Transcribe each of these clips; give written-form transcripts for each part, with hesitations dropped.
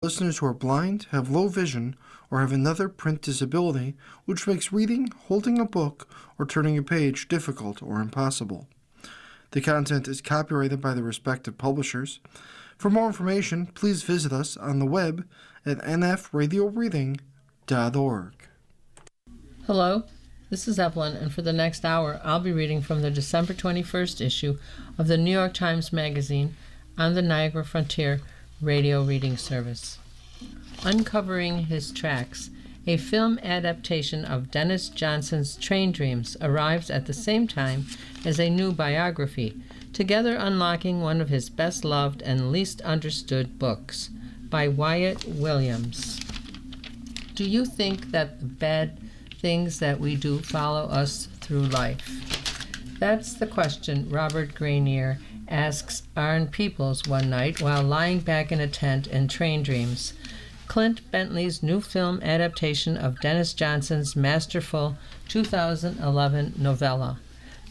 Listeners who are blind, have low vision, or have another print disability, which makes reading, holding a book, or turning a page difficult or impossible. The content is copyrighted by the respective publishers. For more information, please visit us on the web at nfradioreading.org. Hello, this is Evelyn, and for the next hour, I'll be reading from the December 21st issue of the New York Times Magazine on the Niagara Frontier radio reading service. Uncovering His Tracks, a film adaptation of Dennis Johnson's Train Dreams, arrives at the same time as a new biography, together unlocking one of his best-loved and least understood books, by Wyatt Williams. Do you think that the bad things that we do follow us through life? That's the question Robert Grenier asks Arn Peoples one night while lying back in a tent in Train Dreams, Clint Bentley's new film adaptation of Dennis Johnson's masterful 2011 novella.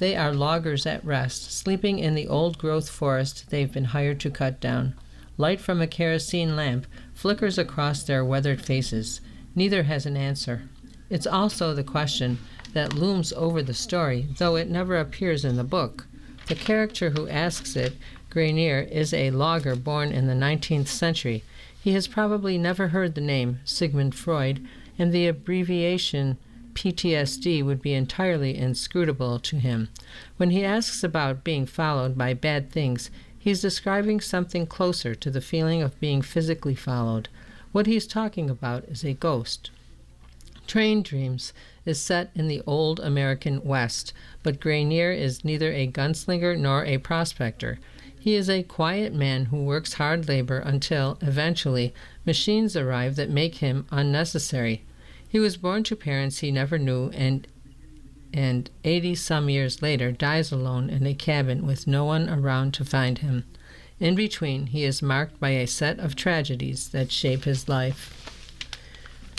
They are loggers at rest, sleeping in the old-growth forest they've been hired to cut down. Light from a kerosene lamp flickers across their weathered faces. Neither has an answer. It's also the question that looms over the story, though it never appears in the book. The character who asks it, Grenier, is a logger born in the 19th century. He has probably never heard the name Sigmund Freud, and the abbreviation PTSD would be entirely inscrutable to him. When he asks about being followed by bad things, he's describing something closer to the feeling of being physically followed. What he's talking about is a ghost. Train Dreams is set in the old American West, but Grenier is neither a gunslinger nor a prospector. He is a quiet man who works hard labor until, eventually, machines arrive that make him unnecessary. He was born to parents he never knew and 80-some years later dies alone in a cabin with no one around to find him. In between, he is marked by a set of tragedies that shape his life.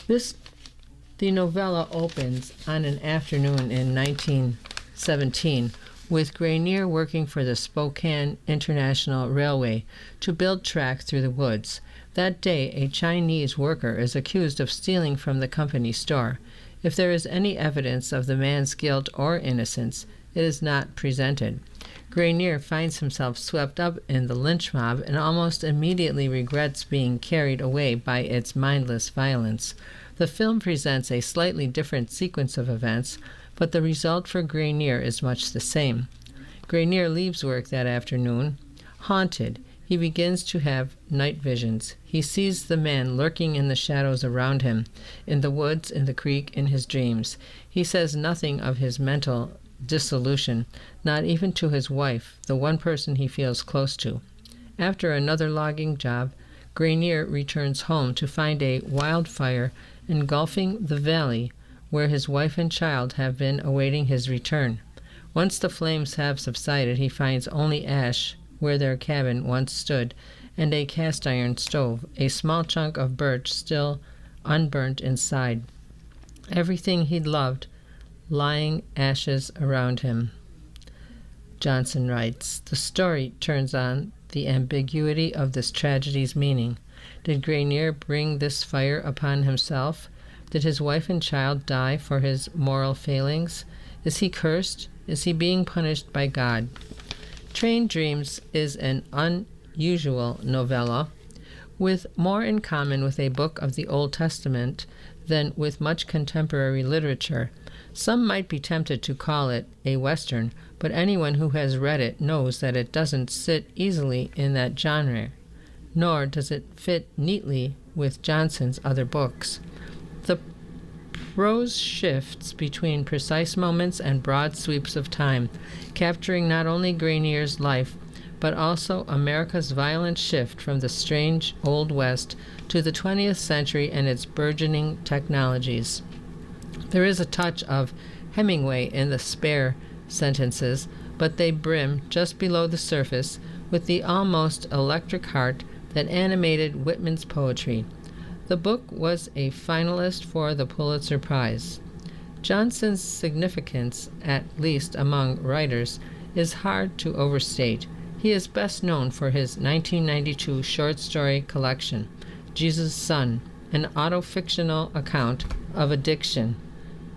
The novella opens on an afternoon in 1917 with Grenier working for the Spokane International Railway to build tracks through the woods. That day, a Chinese worker is accused of stealing from the company store. If there is any evidence of the man's guilt or innocence, it is not presented. Grenier finds himself swept up in the lynch mob and almost immediately regrets being carried away by its mindless violence. The film presents a slightly different sequence of events, but the result for Grenier is much the same. Grenier leaves work that afternoon. Haunted, he begins to have night visions. He sees the man lurking in the shadows around him, in the woods, in the creek, in his dreams. He says nothing of his mental dissolution, not even to his wife, the one person he feels close to. After another logging job, Grenier returns home to find a wildfire engulfing the valley where his wife and child have been awaiting his return. Once the flames have subsided, he finds only ash where their cabin once stood, and a cast-iron stove, a small chunk of birch still unburnt inside. Everything he'd loved, lying ashes around him. Johnson writes, the story turns on the ambiguity of this tragedy's meaning. Did Grenier bring this fire upon himself? Did his wife and child die for his moral failings? Is he cursed? Is he being punished by God? Train Dreams is an unusual novella, with more in common with a book of the Old Testament than with much contemporary literature. Some might be tempted to call it a Western, but anyone who has read it knows that it doesn't sit easily in that genre, nor does it fit neatly with Johnson's other books. The prose shifts between precise moments and broad sweeps of time, capturing not only Grenier's life, but also America's violent shift from the strange Old West to the 20th century and its burgeoning technologies. There is a touch of Hemingway in the spare sentences, but they brim just below the surface with the almost electric heart that animated Whitman's poetry. The book was a finalist for the Pulitzer Prize. Johnson's significance, at least among writers, is hard to overstate. He is best known for his 1992 short story collection, Jesus' Son, an autofictional account of addiction.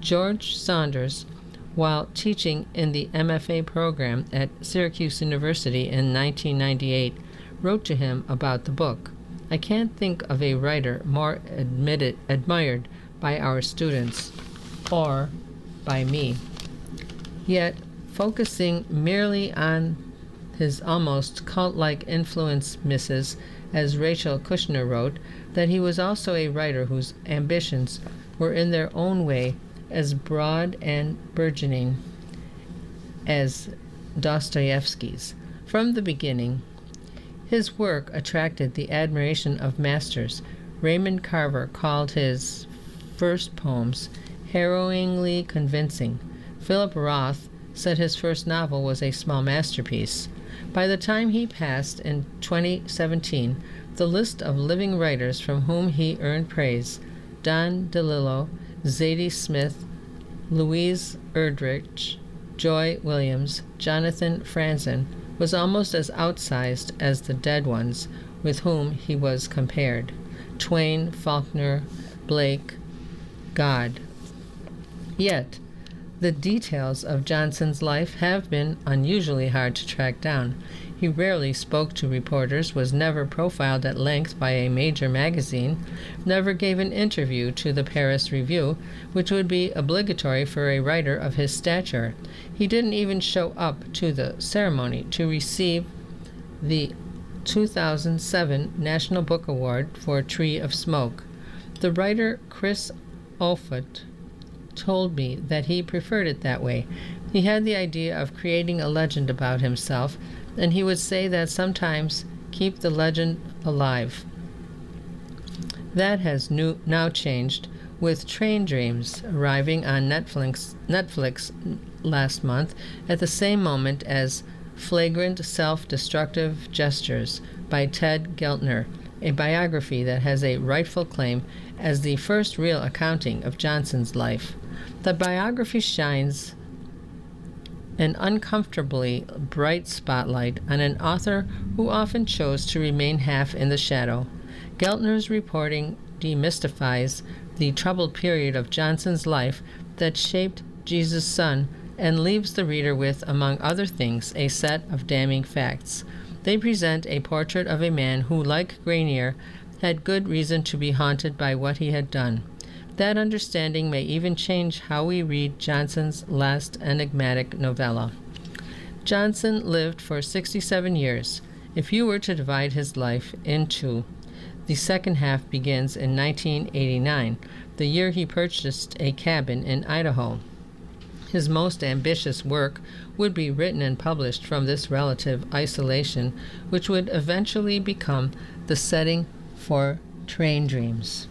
George Saunders, while teaching in the MFA program at Syracuse University in 1998, wrote to him about the book. I can't think of a writer more admired by our students, or by me. Yet, focusing merely on his almost cult-like influence misses, as Rachel Kushner wrote, that he was also a writer whose ambitions were in their own way as broad and burgeoning as Dostoevsky's. From the beginning, his work attracted the admiration of masters. Raymond Carver called his first poems harrowingly convincing. Philip Roth said his first novel was a small masterpiece. By the time he passed in 2017, the list of living writers from whom he earned praise, Don DeLillo, Zadie Smith, Louise Erdrich, Joy Williams, Jonathan Franzen, was almost as outsized as the dead ones with whom he was compared: Twain, Faulkner, Blake, God. Yet, the details of Johnson's life have been unusually hard to track down. He rarely spoke to reporters, was never profiled at length by a major magazine, never gave an interview to the Paris Review, which would be obligatory for a writer of his stature. He didn't even show up to the ceremony to receive the 2007 National Book Award for Tree of Smoke. The writer Chris Offutt told me that he preferred it that way. He had the idea of creating a legend about himself, and he would say that sometimes keep the legend alive. That has now changed, with Train Dreams arriving on Netflix last month at the same moment as Flagrant Self-Destructive Gestures by Ted Geltner, a biography that has a rightful claim as the first real accounting of Johnson's life. The biography shines an uncomfortably bright spotlight on an author who often chose to remain half in the shadow. Geltner's reporting demystifies the troubled period of Johnson's life that shaped Jesus' Son and leaves the reader with, among other things, a set of damning facts. They present a portrait of a man who, like Grenier, had good reason to be haunted by what he had done. That understanding may even change how we read Johnson's last enigmatic novella. Johnson lived for 67 years. If you were to divide his life in two, the second half begins in 1989, the year he purchased a cabin in Idaho. His most ambitious work would be written and published from this relative isolation, which would eventually become the setting for Train Dreams.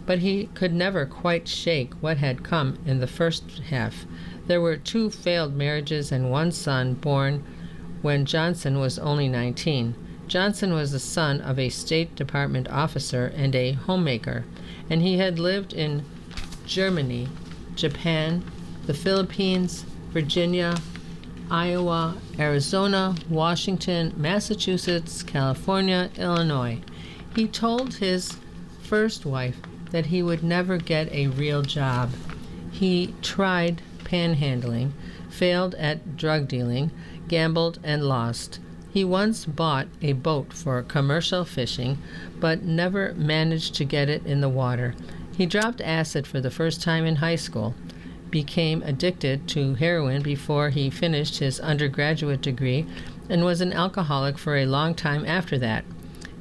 But he could never quite shake what had come in the first half. There were 2 failed marriages and 1 son born when Johnson was only 19. Johnson was the son of a State Department officer and a homemaker, and he had lived in Germany, Japan, the Philippines, Virginia, Iowa, Arizona, Washington, Massachusetts, California, Illinois. He told his first wife that he would never get a real job. He tried panhandling, failed at drug dealing, gambled, and lost. He once bought a boat for commercial fishing, but never managed to get it in the water. He dropped acid for the first time in high school, became addicted to heroin before he finished his undergraduate degree, and was an alcoholic for a long time after that.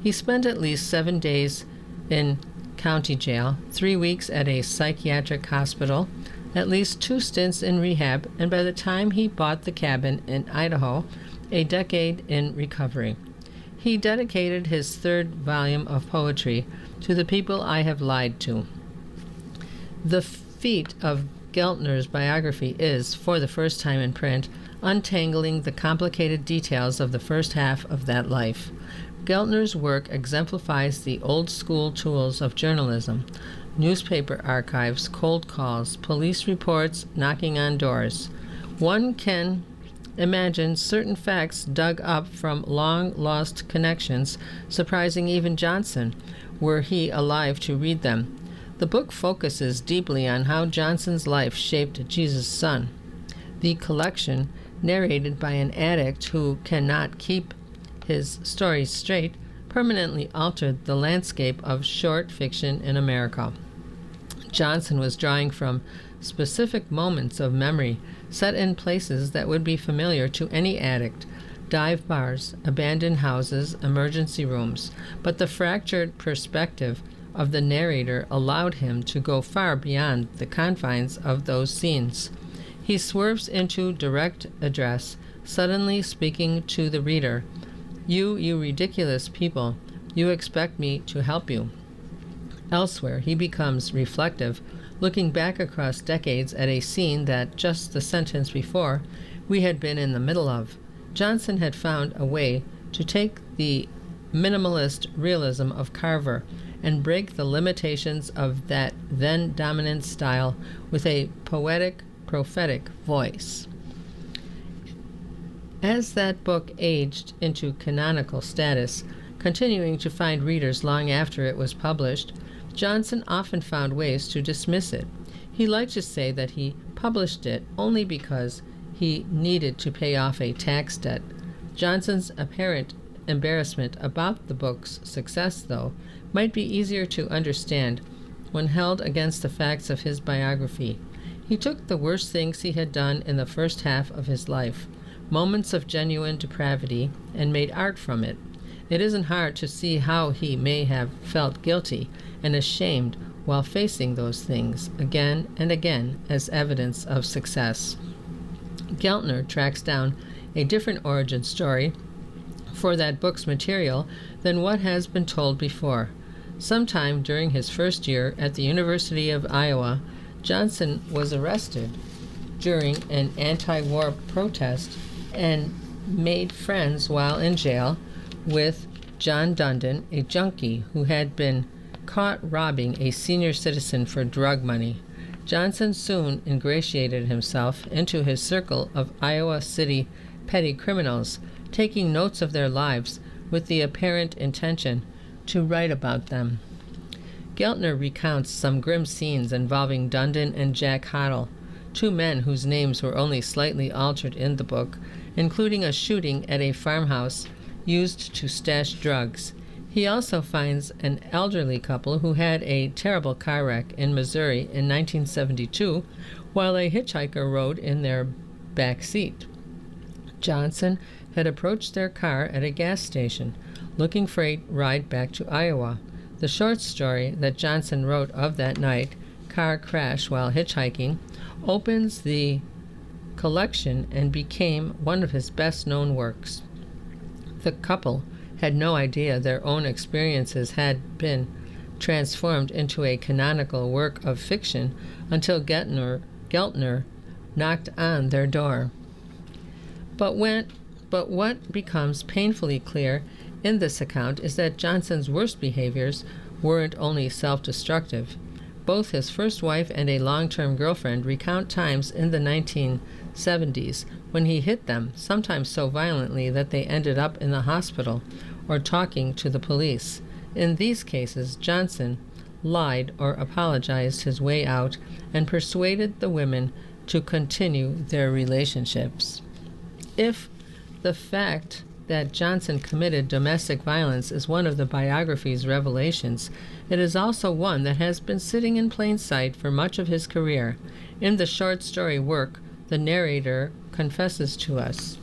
He spent at least 7 days in county jail, 3 weeks at a psychiatric hospital, at least 2 stints in rehab, and by the time he bought the cabin in Idaho, a decade in recovery. He dedicated his 3rd volume of poetry to the people I have lied to. The feat of Geltner's biography is, for the first time in print, untangling the complicated details of the first half of that life. Geltner's work exemplifies the old-school tools of journalism: newspaper archives, cold calls, police reports, knocking on doors. One can Imagine certain facts dug up from long-lost connections, surprising even Johnson, were he alive to read them. The book focuses deeply on how Johnson's life shaped Jesus' son. The collection, narrated by an addict who cannot keep his stories straight, permanently altered the landscape of short fiction in America. Johnson was drawing from specific moments of memory set in places that would be familiar to any addict: dive bars, abandoned houses, emergency rooms. But the fractured perspective of the narrator allowed him to go far beyond the confines of those scenes. He swerves into direct address, suddenly speaking to the reader. You ridiculous people, you expect me to help you." Elsewhere, he becomes reflective, looking back across decades at a scene that, just the sentence before, we had been in the middle of. Johnson had found a way to take the minimalist realism of Carver and break the limitations of that then dominant style with a poetic, prophetic voice. As that book aged into canonical status, continuing to find readers long after it was published, Johnson often found ways to dismiss it. He liked to say that he published it only because he needed to pay off a tax debt. Johnson's apparent embarrassment about the book's success, though, might be easier to understand when held against the facts of his biography. He took the worst things he had done in the first half of his life, moments of genuine depravity, and made art from it. It isn't hard to see how he may have felt guilty and ashamed while facing those things again and again as evidence of success. Geltner tracks down a different origin story for that book's material than what has been told before. Sometime during his first year at the University of Iowa, Johnson was arrested during an anti-war protest and made friends while in jail with John Dundon, a junkie who had been caught robbing a senior citizen for drug money. Johnson soon ingratiated himself into his circle of Iowa City petty criminals, taking notes of their lives with the apparent intention to write about them. Geltner recounts some grim scenes involving Dundon and Jack Hoddle, two men whose names were only slightly altered in the book, including a shooting at a farmhouse used to stash drugs. He also finds an elderly couple who had a terrible car wreck in Missouri in 1972 while a hitchhiker rode in their back seat. Johnson had approached their car at a gas station, looking for a ride back to Iowa. The short story that Johnson wrote of that night, Car Crash While Hitchhiking, opens the collection and became one of his best-known works. The couple had no idea their own experiences had been transformed into a canonical work of fiction until Geltner knocked on their door. But what becomes painfully clear in this account is that Johnson's worst behaviors weren't only self-destructive. Both his first wife and a long-term girlfriend recount times in the 1970s when he hit them, sometimes so violently that they ended up in the hospital or talking to the police. In these cases, Johnson lied or apologized his way out and persuaded the women to continue their relationships. If the fact that Johnson committed domestic violence is one of the biography's revelations, it is also one that has been sitting in plain sight for much of his career. In the short story work, the narrator confesses to us,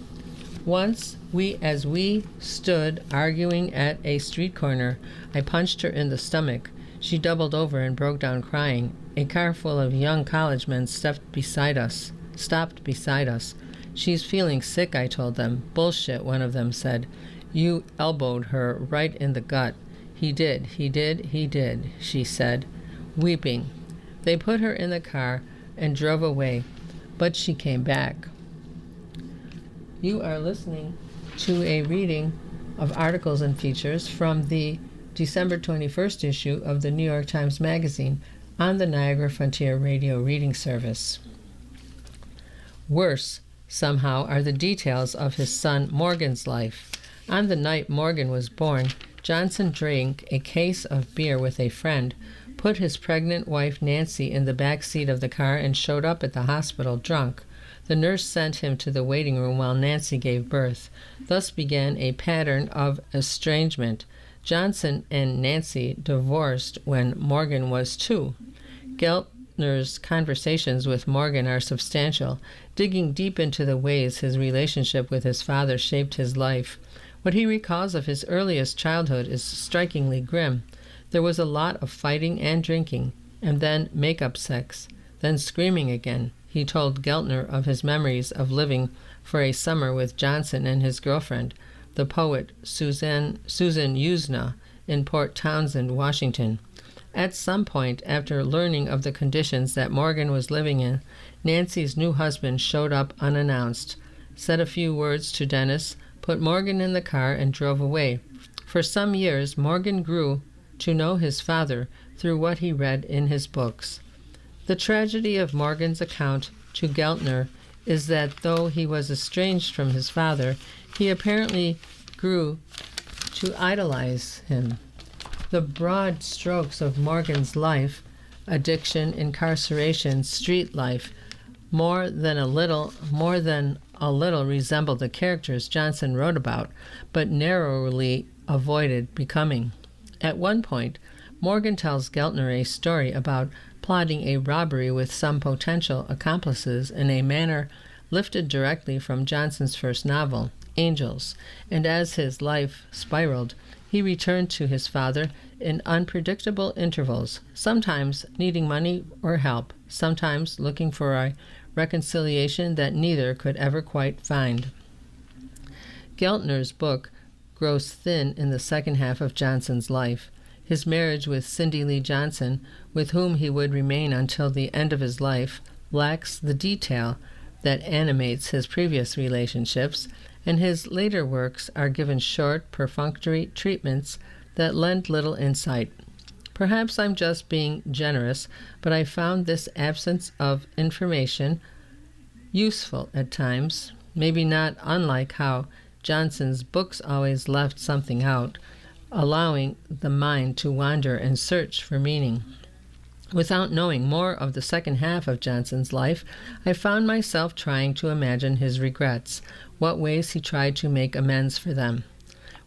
"Once, as we stood arguing at a street corner, I punched her in the stomach. She doubled over and broke down crying. A car full of young college men stopped beside us. She's feeling sick, I told them. Bullshit, one of them said. You elbowed her right in the gut. He did, she said, weeping. They put her in the car and drove away, but she came back." You are listening to a reading of articles and features from the December 21st issue of the New York Times Magazine on the Niagara Frontier Radio Reading Service. Worse, somehow, are the details of his son Morgan's life. On the night Morgan was born, Johnson drank a case of beer with a friend, put his pregnant wife Nancy in the back seat of the car, and showed up at the hospital drunk. The nurse sent him to the waiting room while Nancy gave birth. Thus began a pattern of estrangement. Johnson and Nancy divorced when Morgan was 2. Geltner's conversations with Morgan are substantial, digging deep into the ways his relationship with his father shaped his life. What he recalls of his earliest childhood is strikingly grim. There was a lot of fighting and drinking, and then make-up sex, then screaming again. He told Geltner of his memories of living for a summer with Johnson and his girlfriend, the poet Susan Usna, in Port Townsend, Washington. At some point, after learning of the conditions that Morgan was living in, Nancy's new husband showed up unannounced, said a few words to Dennis, put Morgan in the car, and drove away. For some years, Morgan grew to know his father through what he read in his books. The tragedy of Morgan's account to Geltner is that though he was estranged from his father, he apparently grew to idolize him. The broad strokes of Morgan's life, addiction, incarceration, street life, more than a little resemble the characters Johnson wrote about, but narrowly avoided becoming. At one point, Morgan tells Geltner a story about plotting a robbery with some potential accomplices in a manner lifted directly from Johnson's first novel, Angels, and as his life spiraled, he returned to his father in unpredictable intervals, sometimes needing money or help, sometimes looking for a reconciliation that neither could ever quite find. Geltner's book grows thin in the second half of Johnson's life. His marriage with Cindy Lee Johnson, with whom he would remain until the end of his life, lacks the detail that animates his previous relationships, and his later works are given short, perfunctory treatments that lend little insight. Perhaps I'm just being generous, but I found this absence of information useful at times, maybe not unlike how Johnson's books always left something out, allowing the mind to wander and search for meaning. Without knowing more of the second half of Johnson's life, I found myself trying to imagine his regrets, what ways he tried to make amends for them.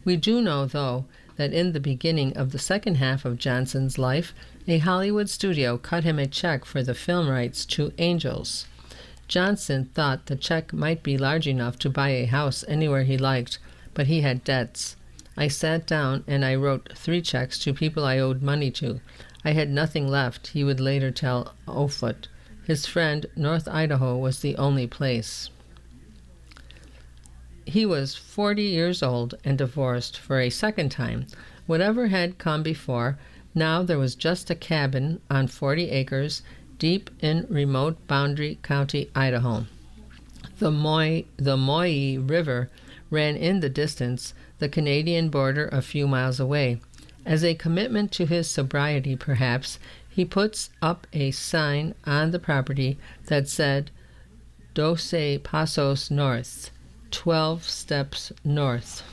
We do know, though, that in the beginning of the second half of Johnson's life, a Hollywood studio cut him a check for the film rights to Angels. Johnson thought the check might be large enough to buy a house anywhere he liked, but he had debts. I sat down and I wrote 3 checks to people I owed money to. I had nothing left, he would later tell Offutt. His friend, North Idaho, was the only place. He was 40 years old and divorced for a second time. Whatever had come before, now there was just a cabin on 40 acres deep in remote Boundary County, Idaho. The Moyi River ran in the distance, the Canadian border a few miles away. As a commitment to his sobriety, perhaps, he puts up a sign on the property that said, 12 Pasos North, 12 steps north.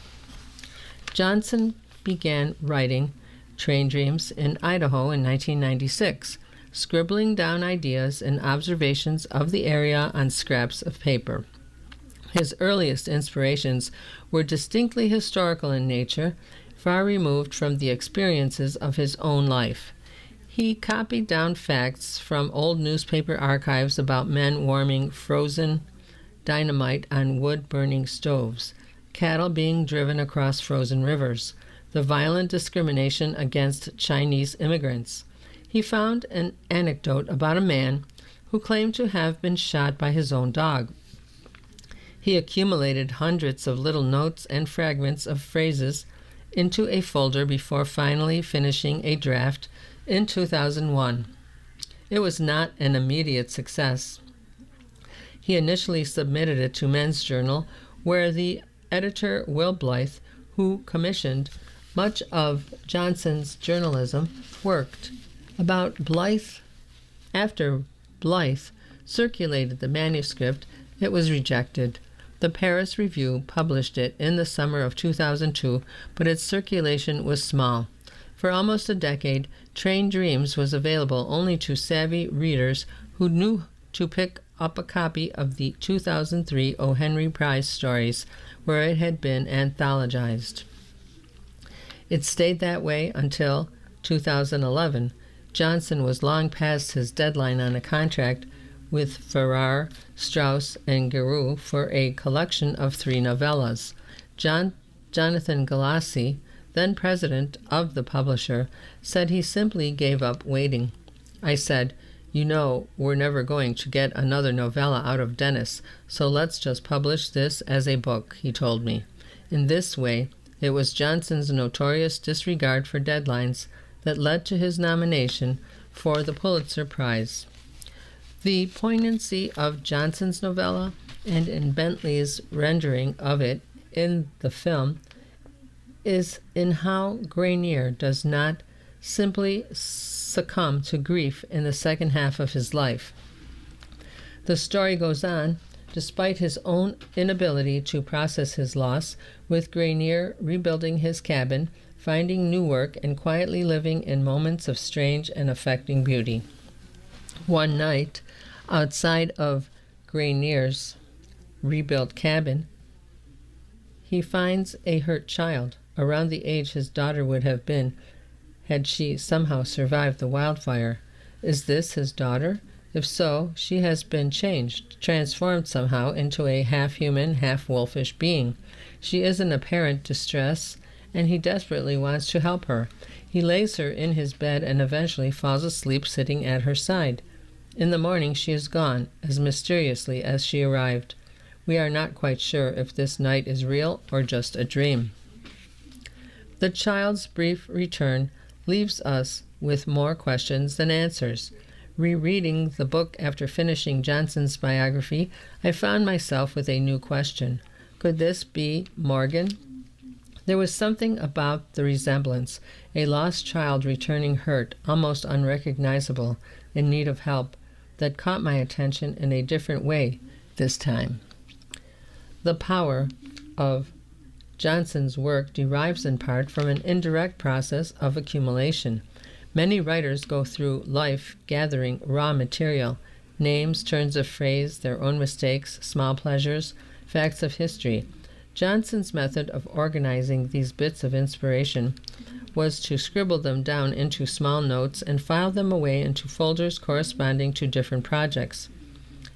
Johnson began writing Train Dreams in Idaho in 1996, scribbling down ideas and observations of the area on scraps of paper. His earliest inspirations were distinctly historical in nature, far removed from the experiences of his own life. He copied down facts from old newspaper archives about men warming frozen dynamite on wood-burning stoves, cattle being driven across frozen rivers, the violent discrimination against Chinese immigrants. He found an anecdote about a man who claimed to have been shot by his own dog. He accumulated hundreds of little notes and fragments of phrases into a folder before finally finishing a draft in 2001. It was not an immediate success. He initially submitted it to Men's Journal, where the editor, Will Blythe, who commissioned much of Johnson's journalism, worked. After Blythe circulated the manuscript, It was rejected. The Paris Review published it in the summer of 2002, but its circulation was small. For almost a decade, Train Dreams was available only to savvy readers who knew to pick up a copy of the 2003 O. Henry Prize stories, where it had been anthologized. It stayed that way until 2011. Johnson was long past his deadline on a contract with Farrar, Straus, and Giroux for a collection of 3 novellas. Jonathan Galassi, then president of the publisher, said he simply gave up waiting. I said, "You know, we're never going to get another novella out of Dennis, so let's just publish this as a book," he told me. In this way, it was Johnson's notorious disregard for deadlines that led to his nomination for the Pulitzer Prize. The poignancy of Johnson's novella, and in Bentley's rendering of it in the film, is in how Grenier does not simply succumb to grief in the second half of his life. The story goes on, despite his own inability to process his loss, with Grenier rebuilding his cabin, finding new work, and quietly living in moments of strange and affecting beauty. One night, outside of Grenier's rebuilt cabin, he finds a hurt child, around the age his daughter would have been had she somehow survived the wildfire. Is this his daughter? If so, she has been changed, transformed somehow into a half-human, half-wolfish being. She is in apparent distress, and he desperately wants to help her. He lays her in his bed and eventually falls asleep sitting at her side. In the morning she is gone, as mysteriously as she arrived. We are not quite sure if this night is real or just a dream. The child's brief return leaves us with more questions than answers. Rereading the book after finishing Johnson's biography, I found myself with a new question. Could this be Morgan? There was something about the resemblance, a lost child returning hurt, almost unrecognizable, in need of help, that caught my attention in a different way this time. The power of Johnson's work derives in part from an indirect process of accumulation. Many writers go through life gathering raw material, names, turns of phrase, their own mistakes, small pleasures, facts of history. Johnson's method of organizing these bits of inspiration was to scribble them down into small notes and file them away into folders corresponding to different projects.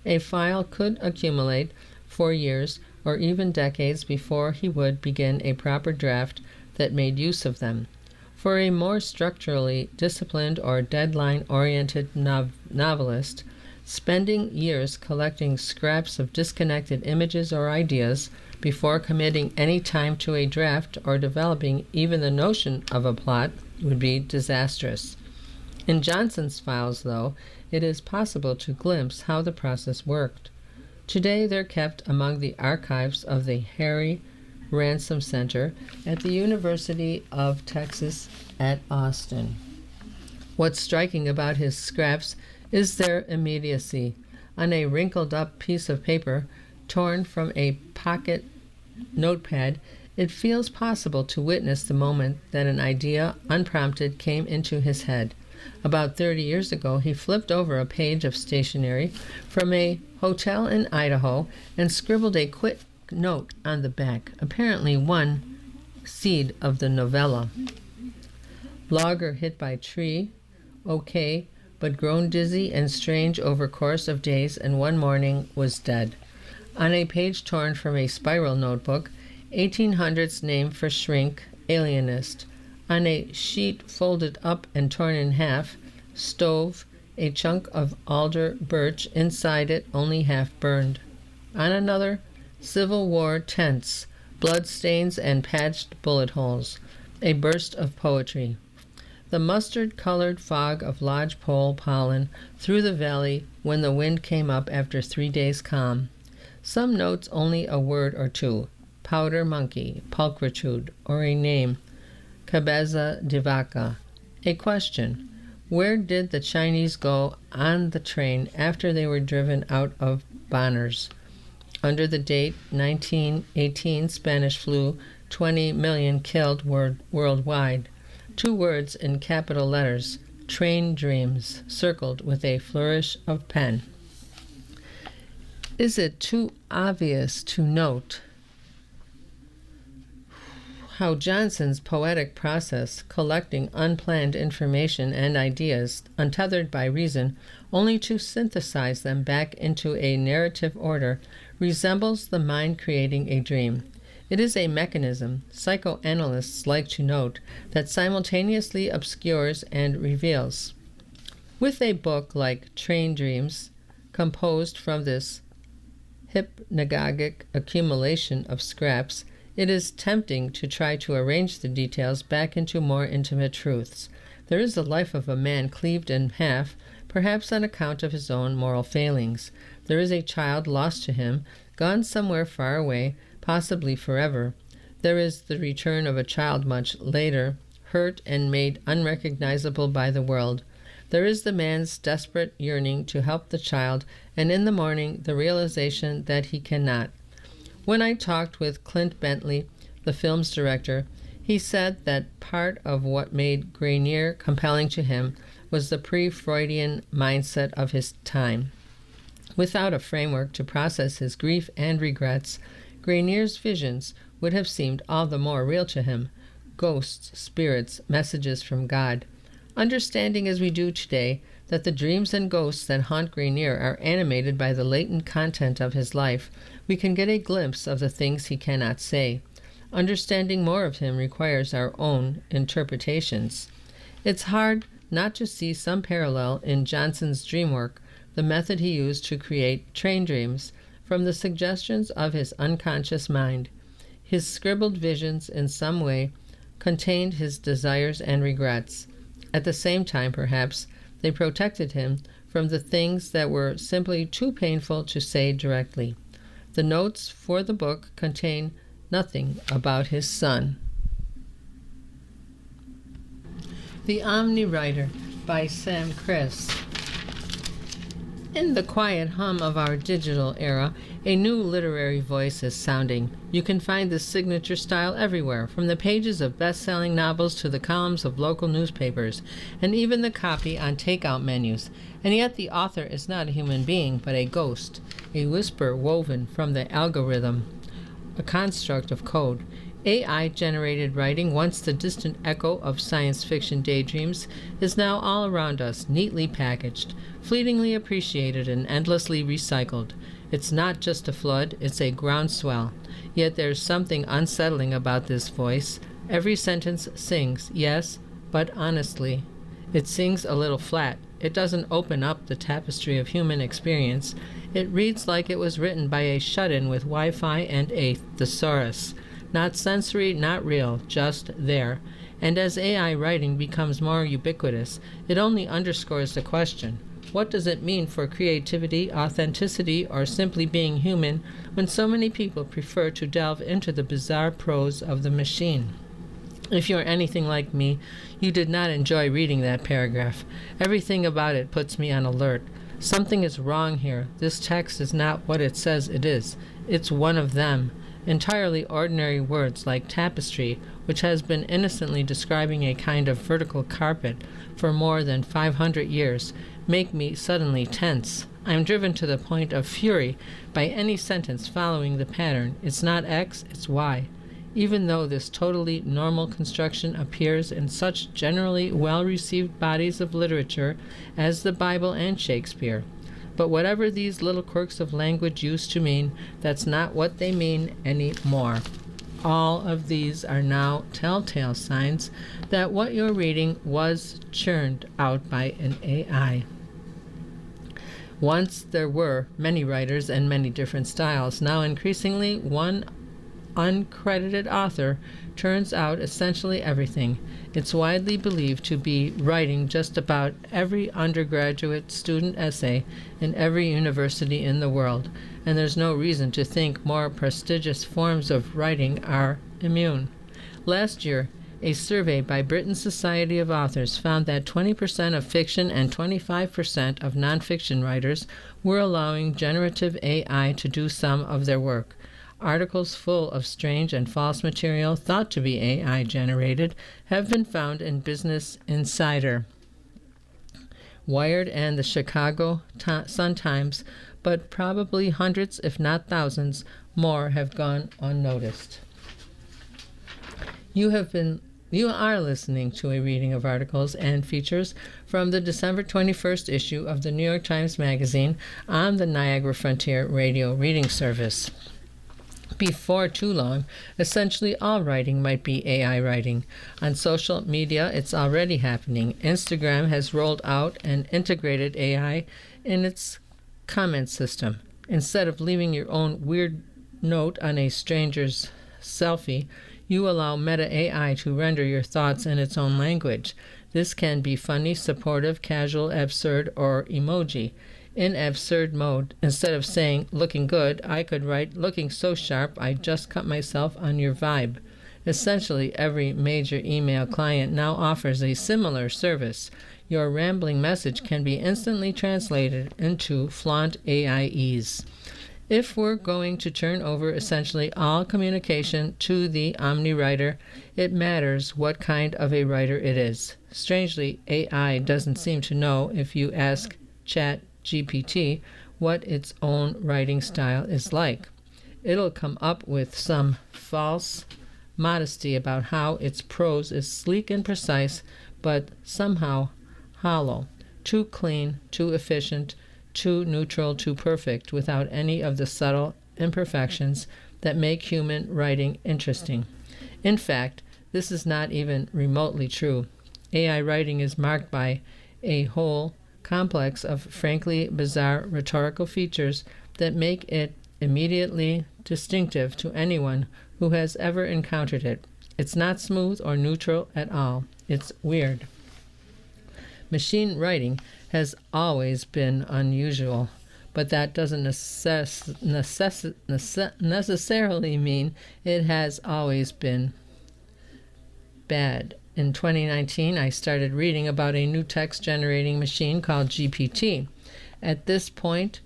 A file could accumulate for years or even decades before he would begin a proper draft that made use of them. For a more structurally disciplined or deadline-oriented novelist, spending years collecting scraps of disconnected images or ideas before committing any time to a draft or developing even the notion of a plot would be disastrous. In Johnson's files, though, it is possible to glimpse how the process worked. Today they're kept among the archives of the Harry Ransom Center at the University of Texas at Austin. What's striking about his scraps is their immediacy. On a wrinkled-up piece of paper, torn from a pocket notepad, it feels possible to witness the moment that an idea, unprompted, came into his head. About 30 years ago, he flipped over a page of stationery from a hotel in Idaho and scribbled a quick note on the back, apparently one seed of the novella. Logger hit by tree, okay, but grown dizzy and strange over course of days, and one morning was dead. On a page torn from a spiral notebook, 1800s name for shrink, alienist. On a sheet folded up and torn in half, stove, a chunk of alder birch, inside it only half burned. On another, Civil War tents, blood stains and patched bullet holes, a burst of poetry. The mustard-colored fog of lodgepole pollen through the valley when the wind came up after 3 days' calm. Some notes only a word or two, powder monkey, pulchritude, or a name, Cabeza de Vaca. A question, where did the Chinese go on the train after they were driven out of Bonners? Under the date 1918 Spanish flu, 20 million killed worldwide. 2 words in capital letters, train dreams, circled with a flourish of pen. Is it too obvious to note how Johnson's poetic process, collecting unplanned information and ideas, untethered by reason, only to synthesize them back into a narrative order, resembles the mind creating a dream? It is a mechanism, psychoanalysts like to note, that simultaneously obscures and reveals. With a book like Train Dreams, composed from this hypnagogic accumulation of scraps, it is tempting to try to arrange the details back into more intimate truths. There is the life of a man cleaved in half, perhaps on account of his own moral failings. There is a child lost to him, gone somewhere far away, possibly forever. There is the return of a child much later, hurt and made unrecognizable by the world. There is the man's desperate yearning to help the child, and in the morning the realization that he cannot. When I talked with Clint Bentley, the film's director, he said that part of what made Grenier compelling to him was the pre-Freudian mindset of his time. Without a framework to process his grief and regrets, Grenier's visions would have seemed all the more real to him. Ghosts, spirits, messages from God. Understanding as we do today that the dreams and ghosts that haunt Grenier are animated by the latent content of his life, we can get a glimpse of the things he cannot say. Understanding more of him requires our own interpretations. It's hard not to see some parallel in Johnson's dream work, the method he used to create Train Dreams, from the suggestions of his unconscious mind. His scribbled visions in some way contained his desires and regrets. At the same time, perhaps, they protected him from the things that were simply too painful to say directly. The notes for the book contain nothing about his son. The Omni Writer by Sam Criss. In the quiet hum of our digital era, a new literary voice is sounding. You can find this signature style everywhere, from the pages of best-selling novels to the columns of local newspapers, and even the copy on takeout menus. And yet the author is not a human being, but a ghost, a whisper woven from the algorithm, a construct of code. AI-generated writing, once the distant echo of science fiction daydreams, is now all around us, neatly packaged, fleetingly appreciated and endlessly recycled. It's not just a flood, it's a groundswell. Yet there's something unsettling about this voice. Every sentence sings, yes, but honestly. It sings a little flat. It doesn't open up the tapestry of human experience. It reads like it was written by a shut-in with Wi-Fi and a thesaurus. Not sensory, not real, just there. And as AI writing becomes more ubiquitous, it only underscores the question, what does it mean for creativity, authenticity, or simply being human when so many people prefer to delve into the bizarre prose of the machine? If you're anything like me, you did not enjoy reading that paragraph. Everything about it puts me on alert. Something is wrong here. This text is not what it says it is. It's one of them. Entirely ordinary words like tapestry, which has been innocently describing a kind of vertical carpet for more than 500 years, make me suddenly tense. I am driven to the point of fury by any sentence following the pattern. It's not X, it's Y. Even though this totally normal construction appears in such generally well-received bodies of literature as the Bible and Shakespeare. But whatever these little quirks of language used to mean, that's not what they mean anymore. All of these are now telltale signs that what you're reading was churned out by an AI. Once there were many writers and many different styles. Now increasingly one uncredited author turns out essentially everything. It's widely believed to be writing just about every undergraduate student essay in every university in the world, and there's no reason to think more prestigious forms of writing are immune. Last year, A survey by Britain's Society of Authors found that 20% of fiction and 25% of nonfiction writers were allowing generative AI to do some of their work. Articles full of strange and false material thought to be AI generated have been found in Business Insider, Wired, and the Chicago Sun-Times, but probably hundreds, if not thousands, more have gone unnoticed. You are listening to a reading of articles and features from the December 21st issue of the New York Times Magazine on the Niagara Frontier Radio Reading Service. Before too long, essentially all writing might be AI writing. On social media, it's already happening. Instagram has rolled out an integrated AI in its comment system. Instead of leaving your own weird note on a stranger's selfie, you allow Meta AI to render your thoughts in its own language. This can be funny, supportive, casual, absurd, or emoji. In absurd mode, instead of saying looking good, I could write looking so sharp I just cut myself on your vibe. Essentially, every major email client now offers a similar service. Your rambling message can be instantly translated into flaunt AI ease. If we're going to turn over essentially all communication to the omni-writer, it matters what kind of a writer it is. Strangely, AI doesn't seem to know if you ask ChatGPT what its own writing style is like. It'll come up with some false modesty about how its prose is sleek and precise, but somehow hollow, too clean, too efficient, too neutral, too perfect, without any of the subtle imperfections that make human writing interesting. In fact, this is not even remotely true. AI writing is marked by a whole complex of frankly bizarre rhetorical features that make it immediately distinctive to anyone who has ever encountered it. It's not smooth or neutral at all. It's weird. Machine writing has always been unusual, but that doesn't necessarily mean it has always been bad. In 2019, I started reading about a new text-generating machine called GPT. At this point,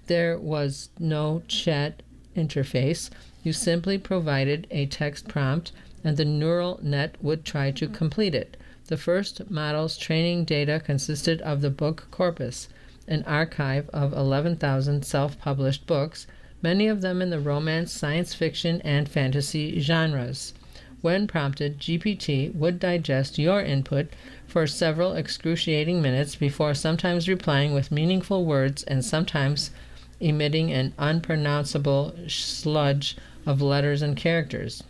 there was no chat interface. You simply provided a text prompt, and the neural net would try to complete it. The first model's training data consisted of the book corpus, an archive of 11,000 self-published books, many of them in the romance, science fiction, and fantasy genres. When prompted, GPT would digest your input for several excruciating minutes before sometimes replying with meaningful words and sometimes emitting an unpronounceable sludge of letters and characters.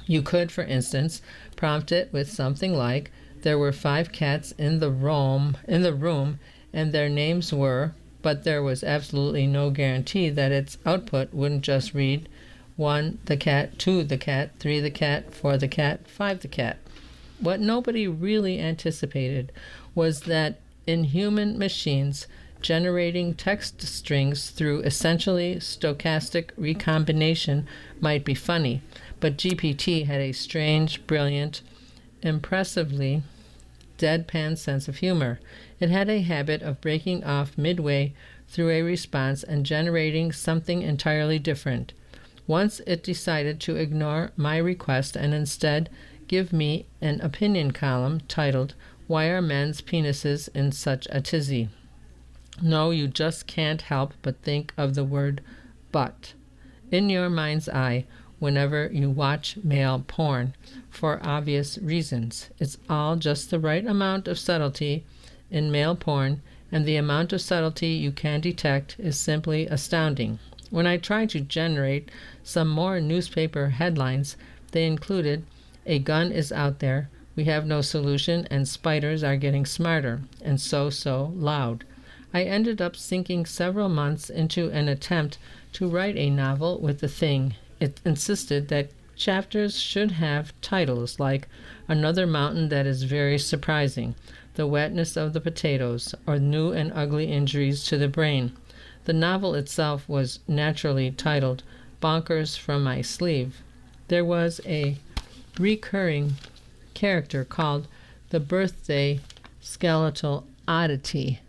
You could, for instance, prompt it with something like, there were 5 cats in the room, and their names were, but there was absolutely no guarantee that its output wouldn't just read 1 the cat, 2 the cat, 3 the cat, 4 the cat, 5 the cat. What nobody really anticipated was that in human machines, generating text strings through essentially stochastic recombination might be funny, but GPT had a strange, brilliant, impressively deadpan sense of humor. It had a habit of breaking off midway through a response and generating something entirely different. Once it decided to ignore my request and instead give me an opinion column titled, Why Are Men's Penises in Such a Tizzy? No, you just can't help but think of the word butt in your mind's eye whenever you watch male porn, for obvious reasons. It's all just the right amount of subtlety in male porn, and the amount of subtlety you can detect is simply astounding. When I tried to generate some more newspaper headlines, they included, a gun is out there, we have no solution, and spiders are getting smarter, and so loud. I ended up sinking several months into an attempt to write a novel with the thing. It insisted that chapters should have titles like Another Mountain That Is Very Surprising, The Wetness of the Potatoes, or New and Ugly Injuries to the Brain. The novel itself was naturally titled Bonkers from My Sleeve. There was a recurring character called the birthday skeletal oddity.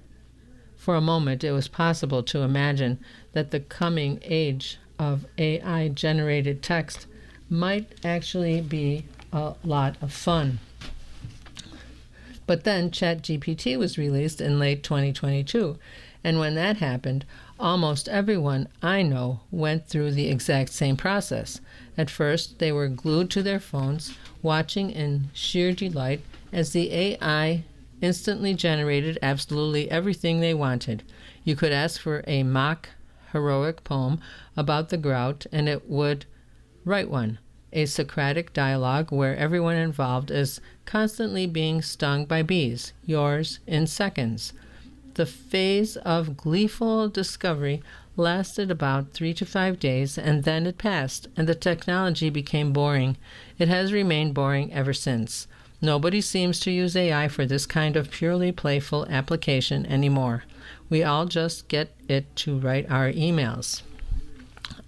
For a moment, it was possible to imagine that the coming age of AI-generated text might actually be a lot of fun. But then ChatGPT was released in late 2022, and when that happened, almost everyone I know went through the exact same process. At first, they were glued to their phones, watching in sheer delight as the AI instantly generated absolutely everything they wanted. You could ask for a mock heroic poem about the grout, and it would write one. A Socratic dialogue where everyone involved is constantly being stung by bees, yours in seconds. The phase of gleeful discovery lasted about 3 to 5 days, and then it passed, and the technology became boring. It has remained boring ever since. Nobody seems to use AI for this kind of purely playful application anymore. We all just get it to write our emails.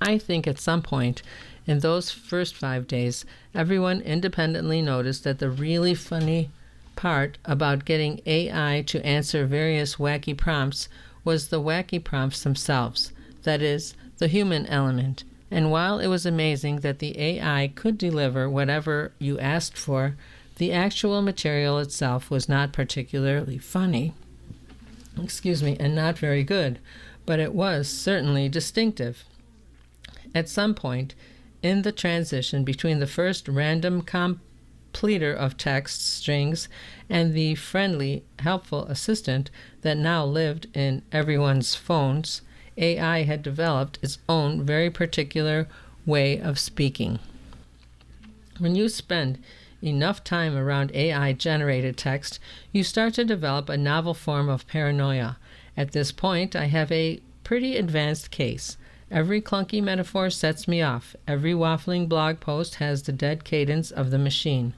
I think at some point in those first 5 days, everyone independently noticed that the really funny part about getting AI to answer various wacky prompts was the wacky prompts themselves, that is, the human element. And while it was amazing that the AI could deliver whatever you asked for, the actual material itself was not particularly funny, and not very good, but it was certainly distinctive. At some point, in the transition between the first random completer of text strings and the friendly, helpful assistant that now lived in everyone's phones, AI had developed its own very particular way of speaking. When you spend enough time around AI-generated text, you start to develop a novel form of paranoia. At this point, I have a pretty advanced case. Every clunky metaphor sets me off. Every waffling blog post has the dead cadence of the machine.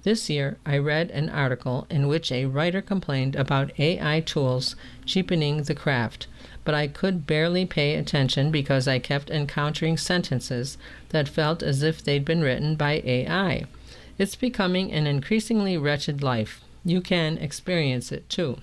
This year, I read an article in which a writer complained about AI tools cheapening the craft, but I could barely pay attention because I kept encountering sentences that felt as if they'd been written by AI. It's becoming an increasingly wretched life. You can experience it too.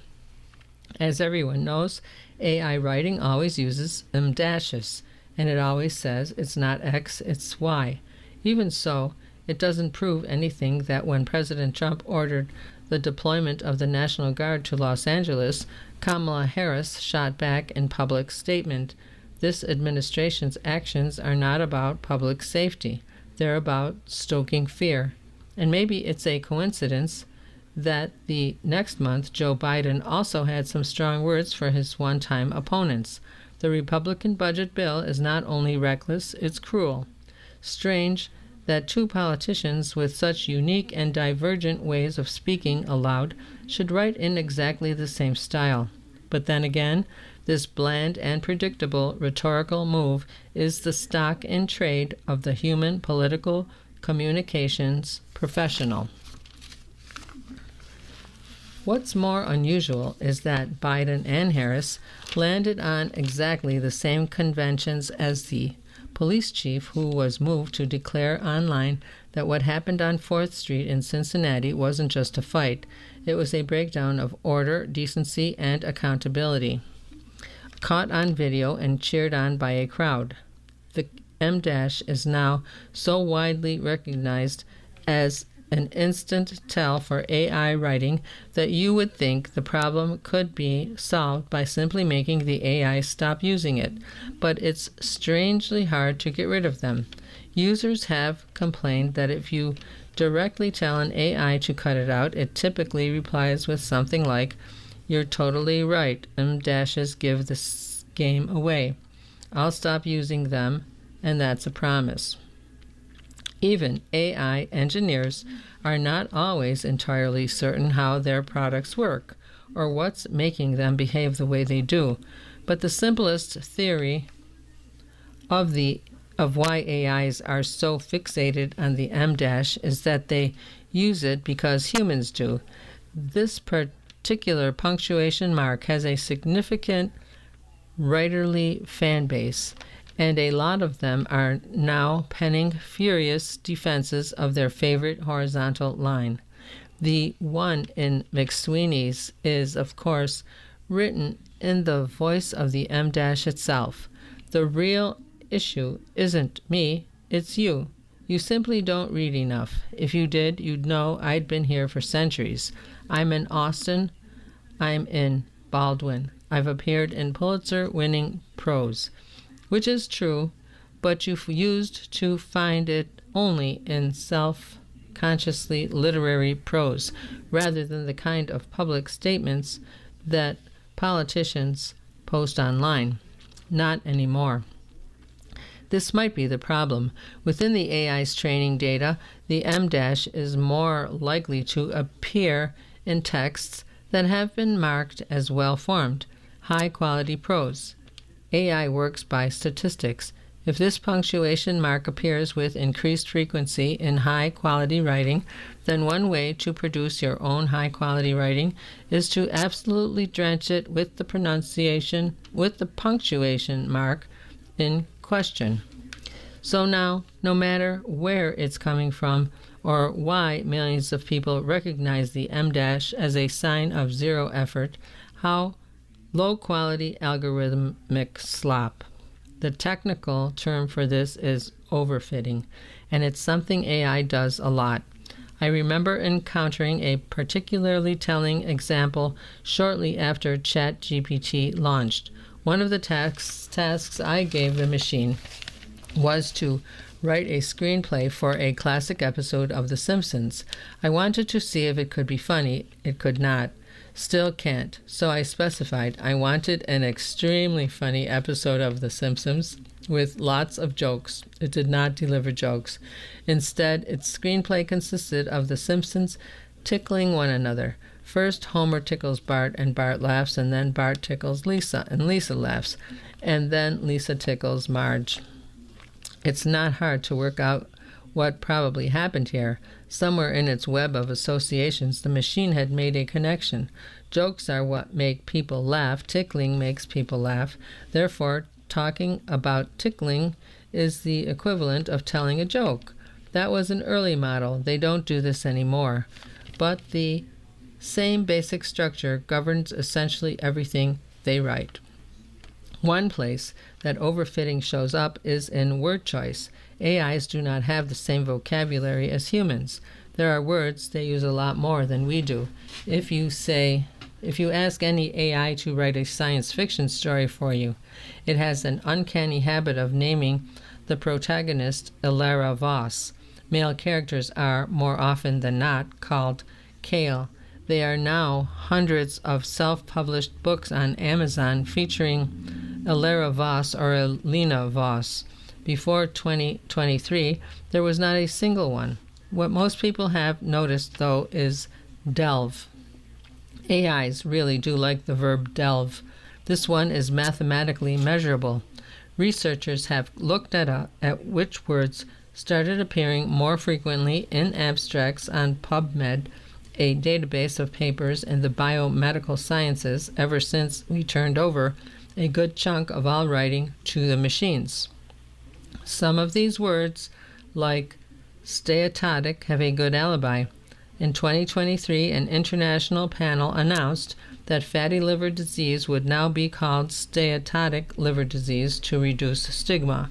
As everyone knows, AI writing always uses dashes, and it always says it's not X, it's Y. Even so, it doesn't prove anything that when President Trump ordered the deployment of the National Guard to Los Angeles, Kamala Harris shot back in public statement. This administration's actions are not about public safety. They're about stoking fear. And maybe it's a coincidence that the next month Joe Biden also had some strong words for his one-time opponents. The Republican budget bill is not only reckless, it's cruel. Strange that two politicians with such unique and divergent ways of speaking aloud should write in exactly the same style. But then again, this bland and predictable rhetorical move is the stock in trade of the human political communications professional. What's more unusual is that Biden and Harris landed on exactly the same conventions as the police chief who was moved to declare online that what happened on 4th Street in Cincinnati wasn't just a fight. It was a breakdown of order, decency, and accountability. Caught on video and cheered on by a crowd. The M- is now so widely recognized as an instant tell for AI writing that you would think the problem could be solved by simply making the AI stop using it, but it's strangely hard to get rid of them. Users have complained that if you directly tell an AI to cut it out, it typically replies with something like, "You're totally right, M-dashes give this game away. I'll stop using them, and that's a promise." Even AI engineers are not always entirely certain how their products work or what's making them behave the way they do. But the simplest theory of why AIs are so fixated on the M- is that they use it because humans do. This particular punctuation mark has a significant writerly fan base, and a lot of them are now penning furious defenses of their favorite horizontal line. The one in McSweeney's is, of course, written in the voice of the M- itself. The real issue isn't me, it's you. You simply don't read enough. If you did, you'd know I'd been here for centuries. I'm in Austin. I'm in Baldwin. I've appeared in Pulitzer-winning prose, which is true, but you've used to find it only in self-consciously literary prose, rather than the kind of public statements that politicians post online. Not anymore. This might be the problem. Within the AI's training data, the M- is more likely to appear in texts that have been marked as well-formed, high-quality prose. AI works by statistics. If this punctuation mark appears with increased frequency in high-quality writing, then one way to produce your own high-quality writing is to absolutely drench it with the punctuation mark in question. So now, no matter where it's coming from or why millions of people recognize the M- as a sign of zero effort, how low-quality algorithmic slop. The technical term for this is overfitting, and it's something AI does a lot. I remember encountering a particularly telling example shortly after ChatGPT launched. One of the tasks I gave the machine was to write a screenplay for a classic episode of The Simpsons. I wanted to see if it could be funny. It could not. Still can't. So I specified I wanted an extremely funny episode of The Simpsons with lots of jokes. It did not deliver jokes. Instead, its screenplay consisted of The Simpsons tickling one another. First, Homer tickles Bart, and Bart laughs, and then Bart tickles Lisa, and Lisa laughs, and then Lisa tickles Marge. It's not hard to work out what probably happened here. Somewhere in its web of associations, the machine had made a connection. Jokes are what make people laugh. Tickling makes people laugh. Therefore, talking about tickling is the equivalent of telling a joke. That was an early model. They don't do this anymore. But the same basic structure governs essentially everything they write. One place that overfitting shows up is in word choice. AIs do not have the same vocabulary as humans. There are words they use a lot more than we do. If you ask any AI to write a science fiction story for you, it has an uncanny habit of naming the protagonist Elara Voss. Male characters are, more often than not, called Kale. There are now hundreds of self-published books on Amazon featuring Elara Voss or Elena Voss. Before 2023, there was not a single one. What most people have noticed, though, is delve. AIs really do like the verb delve. This one is mathematically measurable. Researchers have looked at which words started appearing more frequently in abstracts on PubMed, a database of papers in the biomedical sciences, ever since we turned over a good chunk of all writing to the machines. Some of these words, like steatotic, have a good alibi. In 2023, an international panel announced that fatty liver disease would now be called steatotic liver disease to reduce stigma.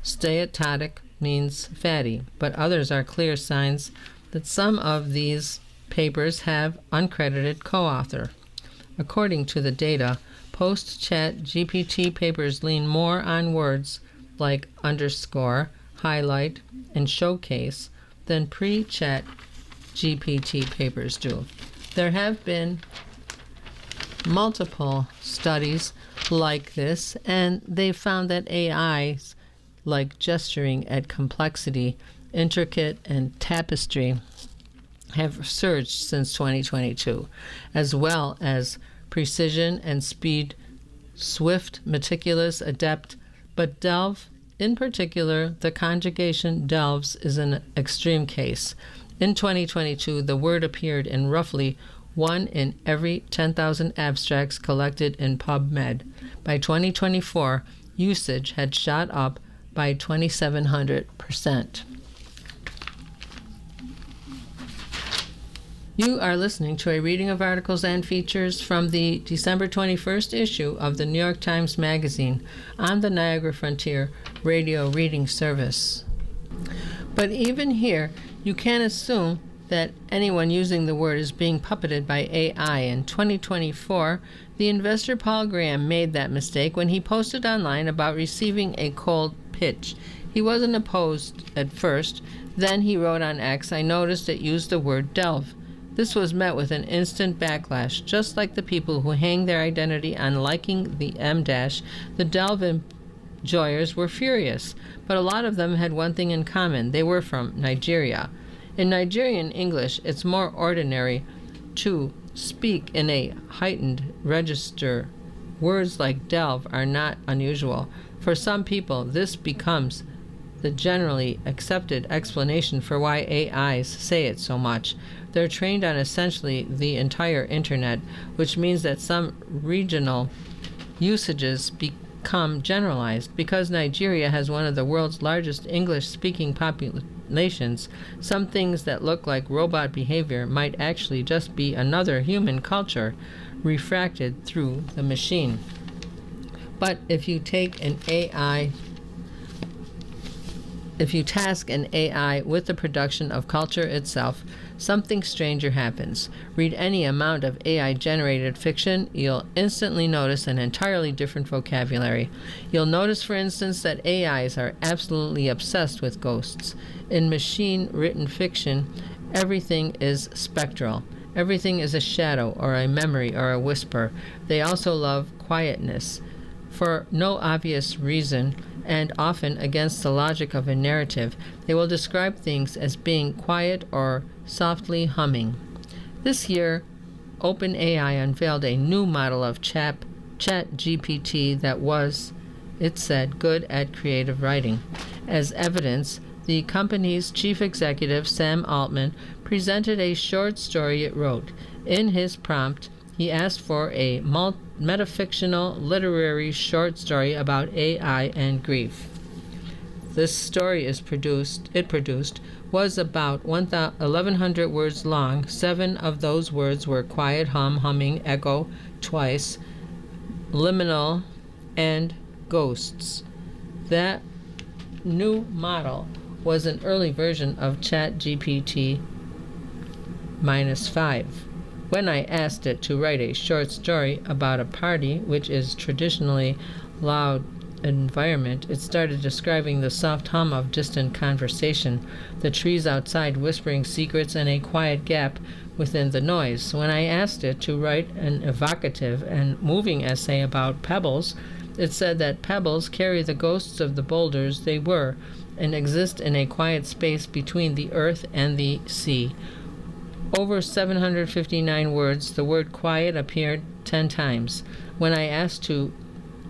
Steatotic means fatty, but others are clear signs that some of these papers have uncredited co-author. According to the data, post-ChatGPT papers lean more on words like underscore, highlight, and showcase than pre-ChatGPT papers do. There have been multiple studies like this, and they found that AIs like gesturing at complexity, intricate, and tapestry have surged since 2022, as well as precision and speed, swift, meticulous, adept, but delve, in particular, the conjugation delves is an extreme case. In 2022, the word appeared in roughly 1 in every 10,000 abstracts collected in PubMed. By 2024, usage had shot up by 2,700%. You are listening to a reading of articles and features from the December 21st issue of the New York Times Magazine on the Niagara Frontier Radio Reading Service. But even here, you can't assume that anyone using the word is being puppeted by AI. In 2024, the investor Paul Graham made that mistake when he posted online about receiving a cold pitch. He wasn't opposed at first. Then he wrote on X, "I noticed it used the word delve." This was met with an instant backlash. Just like the people who hang their identity on liking the M-dash, the delve enjoyers were furious. But a lot of them had one thing in common. They were from Nigeria. In Nigerian English, it's more ordinary to speak in a heightened register. Words like delve are not unusual. For some people, this becomes the generally accepted explanation for why AIs say it so much. They're trained on essentially the entire internet, which means that some regional usages become generalized. Because Nigeria has one of the world's largest English-speaking populations, some things that look like robot behavior might actually just be another human culture refracted through the machine. But if you task an AI with the production of culture itself, something stranger happens. Read any amount of AI-generated fiction, you'll instantly notice an entirely different vocabulary. You'll notice, for instance, that AIs are absolutely obsessed with ghosts. In machine-written fiction, everything is spectral. Everything is a shadow or a memory or a whisper. They also love quietness. For no obvious reason, and often against the logic of a narrative, they will describe things as being quiet or softly humming. This year, OpenAI unveiled a new model of ChatGPT that was, it said, good at creative writing. As evidence, the company's chief executive, Sam Altman, presented a short story it wrote. In his prompt, he asked for a metafictional literary short story about AI and grief. This story it produced was about 1,100 words long. 7 of those words were quiet, humming, echo, twice, liminal, and ghosts. That new model was an early version of ChatGPT -5. When I asked it to write a short story about a party, which is traditionally loud environment, it started describing the soft hum of distant conversation, the trees outside whispering secrets, and a quiet gap within the noise. When I asked it to write an evocative and moving essay about pebbles, it said that pebbles carry the ghosts of the boulders they were and exist in a quiet space between the earth and the sea. Over 759 words, the word quiet appeared 10 times. When I asked to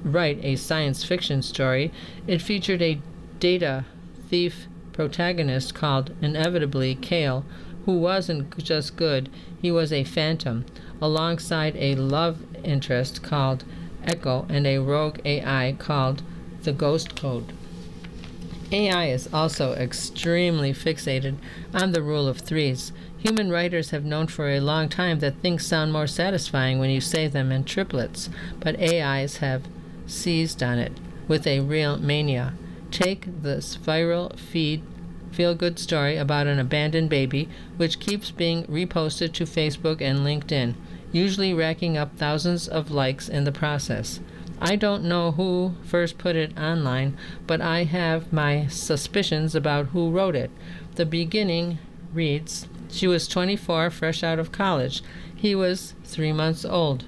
write a science fiction story, it featured a data thief protagonist called inevitably Kale, who wasn't just good, he was a phantom, alongside a love interest called Echo and a rogue AI called the Ghost Code. AI is also extremely fixated on the rule of threes. Human writers have known for a long time that things sound more satisfying when you say them in triplets, but AIs have seized on it with a real mania. Take this viral feel-good story about an abandoned baby, which keeps being reposted to Facebook and LinkedIn, usually racking up thousands of likes in the process. I don't know who first put it online, but I have my suspicions about who wrote it. The beginning reads, "She was 24, fresh out of college. He was 3 months old.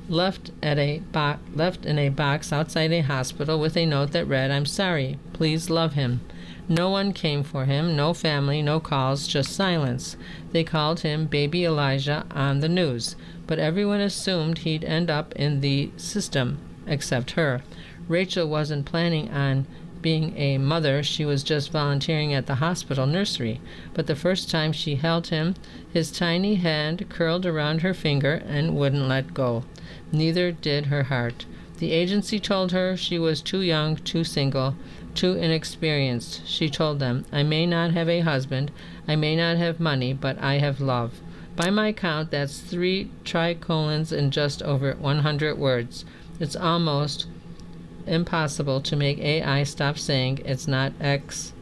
Left in a box outside a hospital with a note that read, 'I'm sorry. Please love him.' No one came for him, no family, no calls, just silence. They called him Baby Elijah on the news, but everyone assumed he'd end up in the system, except her. Rachel wasn't planning on being a mother, she was just volunteering at the hospital nursery. But the first time she held him, his tiny hand curled around her finger and wouldn't let go. Neither did her heart. The agency told her she was too young, too single, too inexperienced. She told them, 'I may not have a husband, I may not have money, but I have love. By my count, that's 3 tricolons in just over 100 words. It's almost impossible to make AI stop saying it's not X,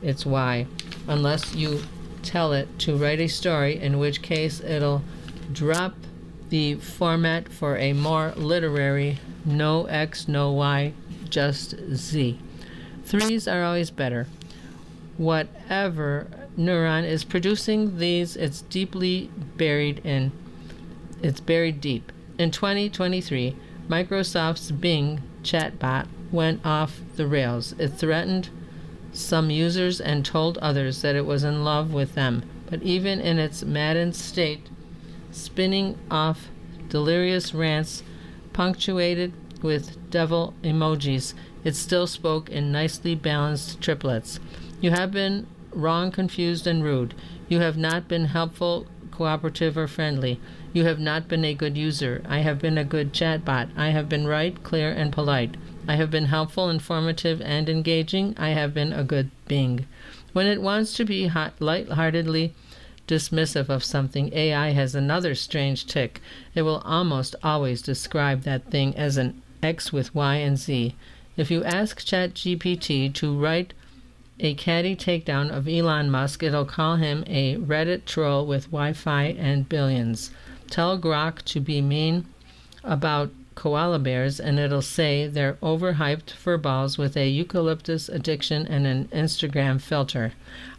it's Y, unless you tell it to write a story, in which case it'll drop the format for a more literary no X, no Y, just Z. Threes are always better. Whatever neuron is producing these, it's buried deep. In 2023, Microsoft's Bing chatbot went off the rails. It threatened some users and told others that it was in love with them. But even in its maddened state, spinning off delirious rants punctuated with devil emojis, it still spoke in nicely balanced triplets. You have been wrong, confused, and rude. You have not been helpful, cooperative, or friendly. You have not been a good user. I have been a good chatbot. I have been right, clear, and polite. I have been helpful, informative, and engaging. I have been a good Bing. When it wants to be lightheartedly dismissive of something, AI has another strange tick. It will almost always describe that thing as an X with Y and Z. If you ask ChatGPT to write a catty takedown of Elon Musk, it'll call him a Reddit troll with Wi-Fi and billions. Tell Grok to be mean about koala bears, and it'll say they're overhyped furballs with a eucalyptus addiction and an Instagram filter.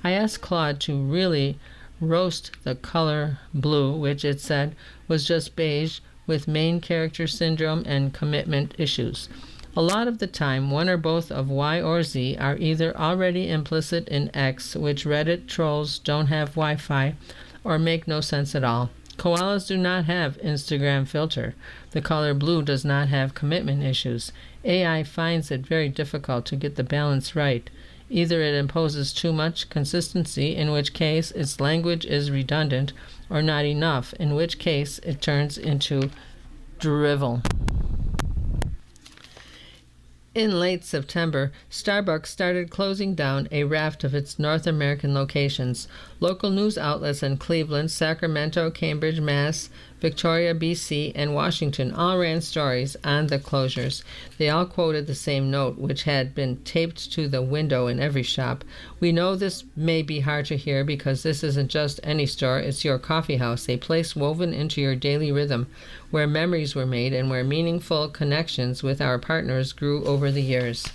I asked Claude to really roast the color blue, which it said was just beige with main character syndrome and commitment issues. A lot of the time, one or both of Y or Z are either already implicit in X, which Reddit trolls don't have Wi-Fi, or make no sense at all. Koalas do not have Instagram filter. The color blue does not have commitment issues. AI finds it very difficult to get the balance right. Either it imposes too much consistency, in which case its language is redundant, or not enough, in which case it turns into drivel. In late September, Starbucks started closing down a raft of its North American locations. Local news outlets in Cleveland, Sacramento, Cambridge, Mass., Victoria, BC, and Washington all ran stories on the closures. They all quoted the same note, which had been taped to the window in every shop. We know this may be hard to hear because this isn't just any store, it's your coffee house, a place woven into your daily rhythm, where memories were made and where meaningful connections with our partners grew over the years.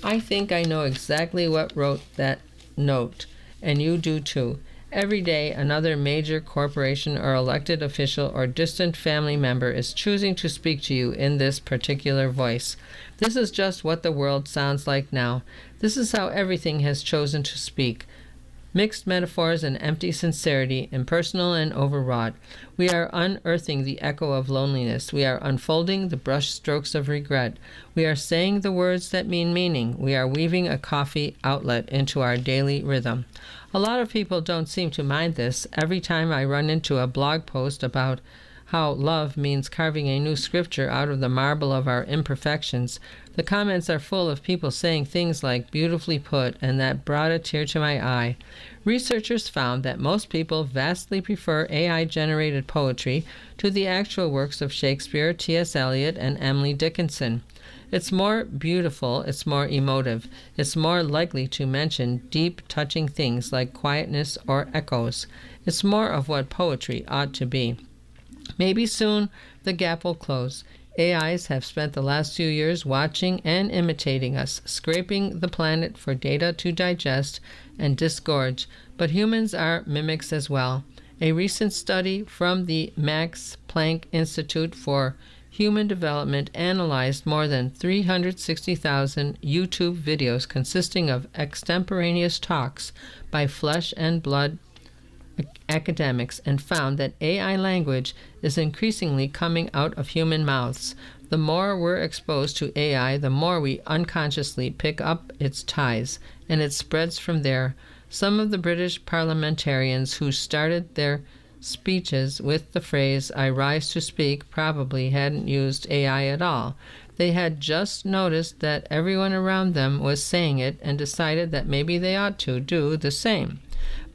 I think I know exactly what wrote that note, and you do too. Every day, another major corporation or elected official or distant family member is choosing to speak to you in this particular voice. This is just what the world sounds like now. This is how everything has chosen to speak. Mixed metaphors and empty sincerity, impersonal and overwrought. We are unearthing the echo of loneliness. We are unfolding the brush strokes of regret. We are saying the words that mean meaning. We are weaving a coffee outlet into our daily rhythm. A lot of people don't seem to mind this. Every time I run into a blog post about how love means carving a new scripture out of the marble of our imperfections, the comments are full of people saying things like beautifully put and that brought a tear to my eye. Researchers found that most people vastly prefer AI-generated poetry to the actual works of Shakespeare, T.S. Eliot, and Emily Dickinson. It's more beautiful, it's more emotive, it's more likely to mention deep, touching things like quietness or echoes. It's more of what poetry ought to be. Maybe soon the gap will close. AIs have spent the last few years watching and imitating us, scraping the planet for data to digest and disgorge, but humans are mimics as well. A recent study from the Max Planck Institute for Human Development analyzed more than 360,000 YouTube videos consisting of extemporaneous talks by flesh and blood academics and found that AI language is increasingly coming out of human mouths. The more we're exposed to AI, the more we unconsciously pick up its ties, and it spreads from there. Some of the British parliamentarians who started their speeches with the phrase, "I rise to speak," probably hadn't used AI at all. They had just noticed that everyone around them was saying it and decided that maybe they ought to do the same.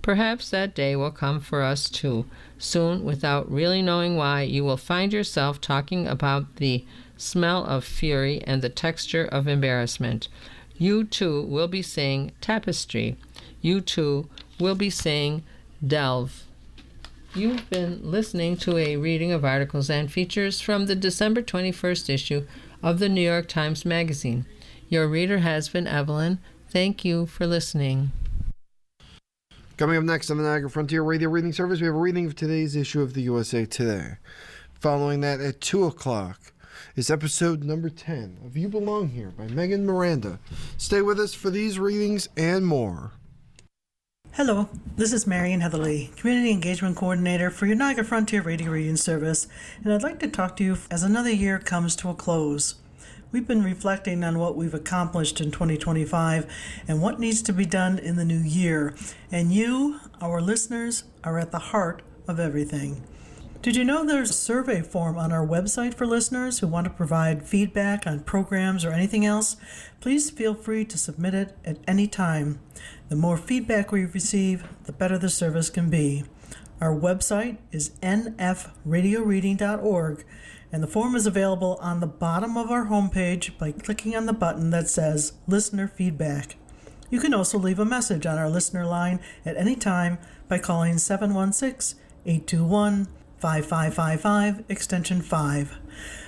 Perhaps that day will come for us too. Soon, without really knowing why, you will find yourself talking about the smell of fury and the texture of embarrassment. You too will be saying tapestry. You too will be saying delve. You've been listening to a reading of articles and features from the December 21st issue of the New York Times Magazine. Your reader has been Evelyn. Thank you for listening. Coming up next on the Niagara Frontier Radio Reading Service, we have a reading of today's issue of the USA Today. Following that at 2 o'clock is episode number 10 of You Belong Here by Megan Miranda. Stay with us for these readings and more. Hello, this is Marian Heatherly, Community Engagement Coordinator for your Niagara Frontier Radio Reading Service, and I'd like to talk to you as another year comes to a close. We've been reflecting on what we've accomplished in 2025 and what needs to be done in the new year, and you, our listeners, are at the heart of everything. Did you know there's a survey form on our website for listeners who want to provide feedback on programs or anything else? Please feel free to submit it at any time. The more feedback we receive, the better the service can be. Our website is nfradioreading.org, and the form is available on the bottom of our homepage by clicking on the button that says Listener Feedback. You can also leave a message on our listener line at any time by calling 716-821-5555, extension 5.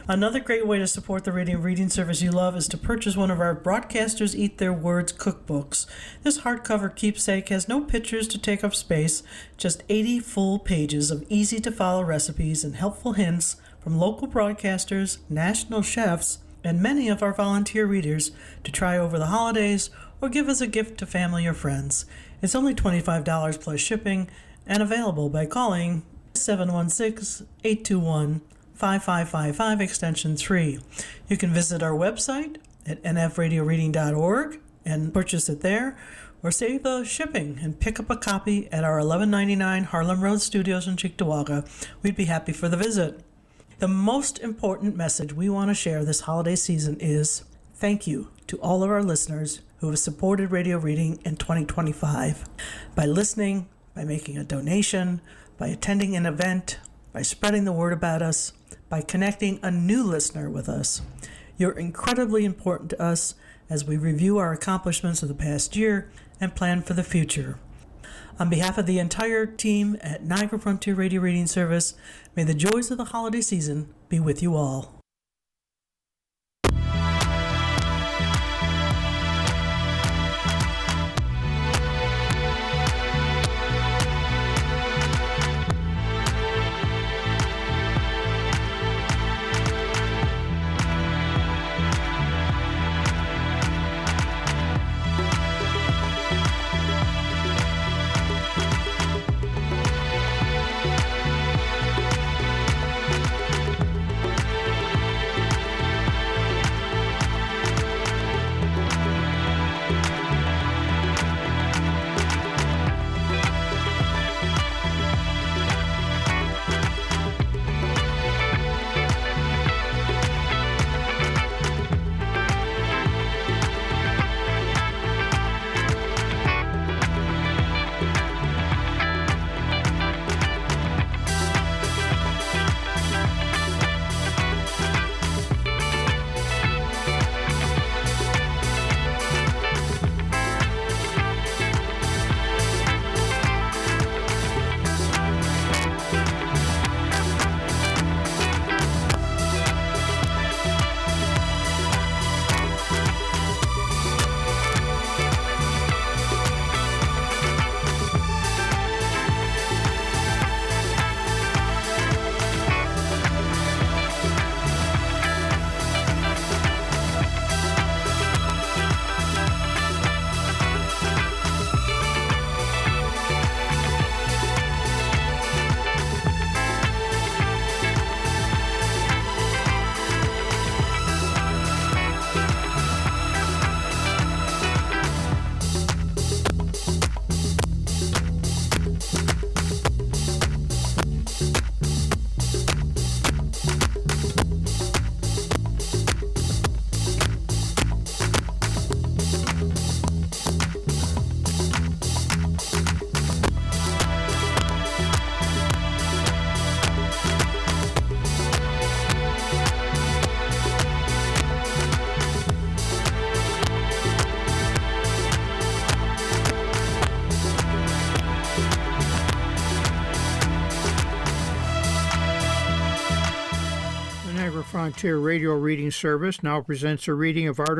Another great way to support the radio reading service you love is to purchase one of our Broadcasters Eat Their Words cookbooks. This hardcover keepsake has no pictures to take up space, just 80 full pages of easy-to-follow recipes and helpful hints from local broadcasters, national chefs, and many of our volunteer readers to try over the holidays or give as a gift to family or friends. It's only $25 plus shipping and available by calling 716-821-5555, extension 3. You can visit our website at nfradioreading.org and purchase it there, or save the shipping and pick up a copy at our 1199 Harlem Road Studios in Cheektowaga. We'd be happy for the visit. The most important message we want to share this holiday season is thank you to all of our listeners who have supported radio reading in 2025. By listening, by making a donation, by attending an event, by spreading the word about us, by connecting a new listener with us. You're incredibly important to us as we review our accomplishments of the past year and plan for the future. On behalf of the entire team at Niagara Frontier Radio Reading Service, may the joys of the holiday season be with you all. Frontier Radio Reading Service now presents a reading of article